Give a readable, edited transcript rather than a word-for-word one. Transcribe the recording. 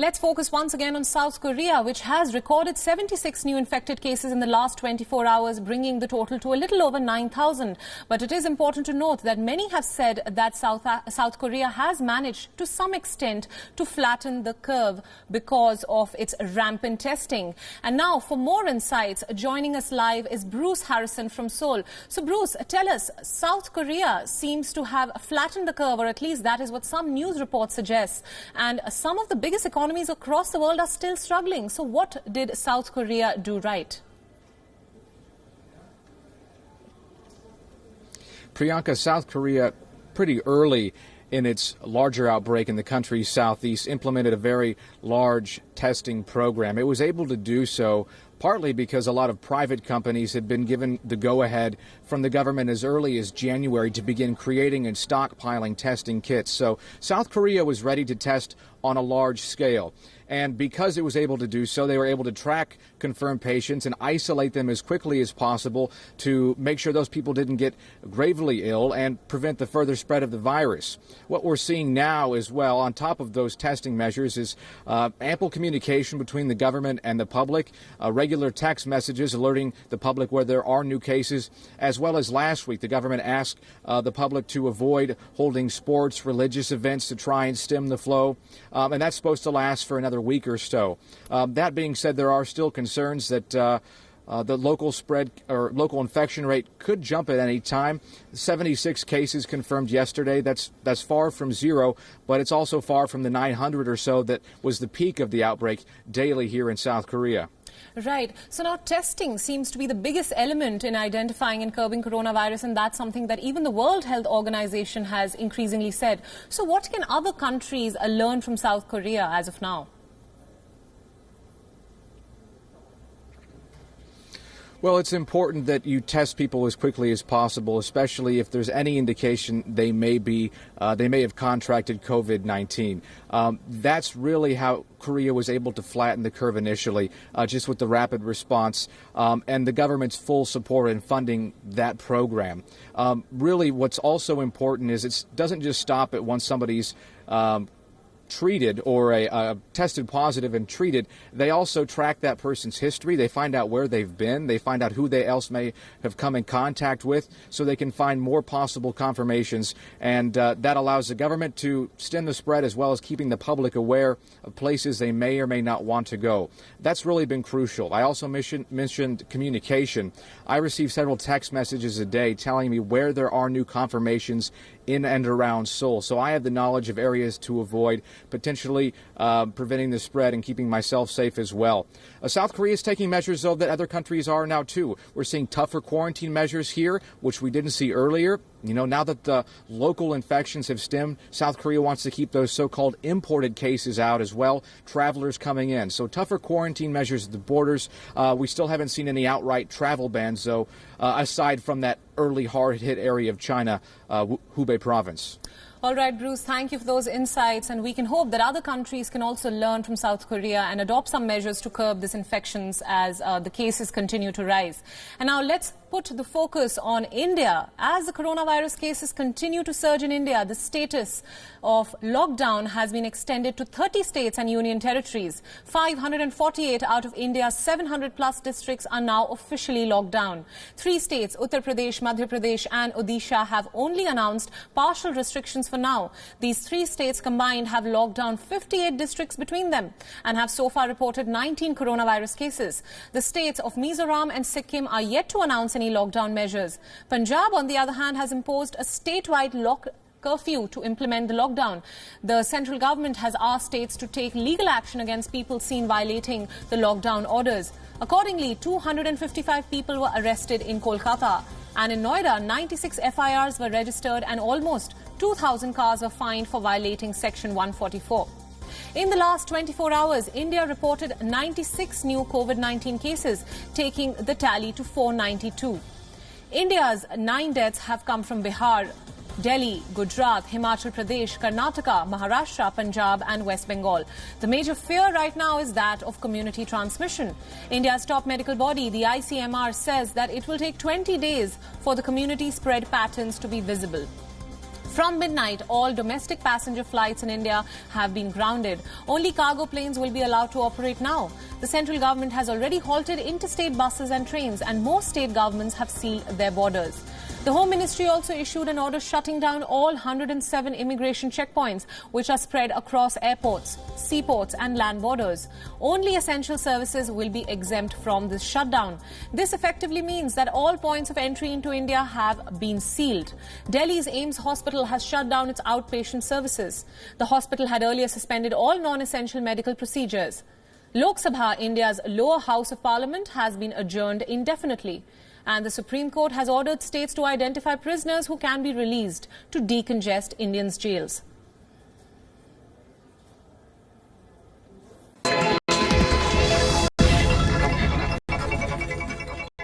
Let's focus once again on South Korea, which has recorded 76 new infected cases in the last 24 hours, bringing the total to a little over 9,000. But it is important to note that many have said that South Korea has managed to some extent to flatten the curve because of its rampant testing. And now for more insights, joining us live is Bruce Harrison from Seoul. So Bruce, tell us, South Korea seems to have flattened the curve, or at least that is what some news reports suggest. And some of the biggest economies across the world are still struggling. So what did South Korea do right? Priyanka, South Korea, pretty early in its larger outbreak in the country's southeast, implemented a very large testing program. It was able to do so partly because a lot of private companies had been given the go-ahead from the government as early as January to begin creating and stockpiling testing kits. So South Korea was ready to test on a large scale. And because it was able to do so, they were able to track confirmed patients and isolate them as quickly as possible to make sure those people didn't get gravely ill and prevent the further spread of the virus. What we're seeing now as well, on top of those testing measures, is ample communication between the government and the public, regular text messages alerting the public where there are new cases, as well as last week the government asked the public to avoid holding sports, religious events to try and stem the flow. And that's supposed to last for another week or so. That being said, there are still concerns that the local spread or local infection rate could jump at any time. 76 cases confirmed yesterday. That's far from zero, but it's also far from the 900 or so that was the peak of the outbreak daily here in South Korea. Right. So now testing seems to be the biggest element in identifying and curbing coronavirus, and that's something that even the World Health Organization has increasingly said. So what can other countries learn from South Korea as of now? Well, it's important that you test people as quickly as possible, especially if there's any indication they may have contracted COVID-19. That's really how Korea was able to flatten the curve initially, just with the rapid response and the government's full support in funding that program. Really, what's also important is it doesn't just stop at once somebody's treated or tested positive and treated. They also track that person's history. They find out where they've been. They find out who they else may have come in contact with, so they can find more possible confirmations. And that allows the government to stem the spread, as well as keeping the public aware of places they may or may not want to go. That's really been crucial. I also mentioned communication. I receive several text messages a day telling me where there are new confirmations in and around Seoul. So I have the knowledge of areas to avoid, potentially preventing the spread and keeping myself safe as well. South Korea is taking measures, though, that other countries are now, too. We're seeing tougher quarantine measures here, which we didn't see earlier. You know, now that the local infections have stemmed, South Korea wants to keep those so-called imported cases out as well, travelers coming in. So tougher quarantine measures at the borders. We still haven't seen any outright travel bans, though, aside from that early hard-hit area of China, Hubei province. All right, Bruce, thank you for those insights. And we can hope that other countries can also learn from South Korea and adopt some measures to curb these infections as the cases continue to rise. And now let's put the focus on India. As the coronavirus cases continue to surge in India, the status of lockdown has been extended to 30 states and union territories. 548 out of India's 700-plus districts are now officially locked down. 3 states, Uttar Pradesh, Madhya Pradesh and Odisha, have only announced partial restrictions for now. These 3 states combined have locked down 58 districts between them and have so far reported 19 coronavirus cases. The states of Mizoram and Sikkim are yet to announce any lockdown measures. Punjab, on the other hand, has imposed a statewide curfew to implement the lockdown. The central government has asked states to take legal action against people seen violating the lockdown orders. Accordingly, 255 people were arrested in Kolkata. And in Noida, 96 FIRs were registered and almost 2,000 cars were fined for violating Section 144. In the last 24 hours, India reported 96 new COVID-19 cases, taking the tally to 492. India's 9 deaths have come from Bihar, Delhi, Gujarat, Himachal Pradesh, Karnataka, Maharashtra, Punjab and West Bengal. The major fear right now is that of community transmission. India's top medical body, the ICMR, says that it will take 20 days for the community spread patterns to be visible. From midnight, all domestic passenger flights in India have been grounded. Only cargo planes will be allowed to operate now. The central government has already halted interstate buses and trains, and most state governments have sealed their borders. The Home Ministry also issued an order shutting down all 107 immigration checkpoints, which are spread across airports, seaports and land borders. Only essential services will be exempt from this shutdown. This effectively means that all points of entry into India have been sealed. Delhi's AIIMS hospital has shut down its outpatient services. The hospital had earlier suspended all non-essential medical procedures. Lok Sabha, India's lower house of parliament, has been adjourned indefinitely. And the Supreme Court has ordered states to identify prisoners who can be released to decongest Indians' jails.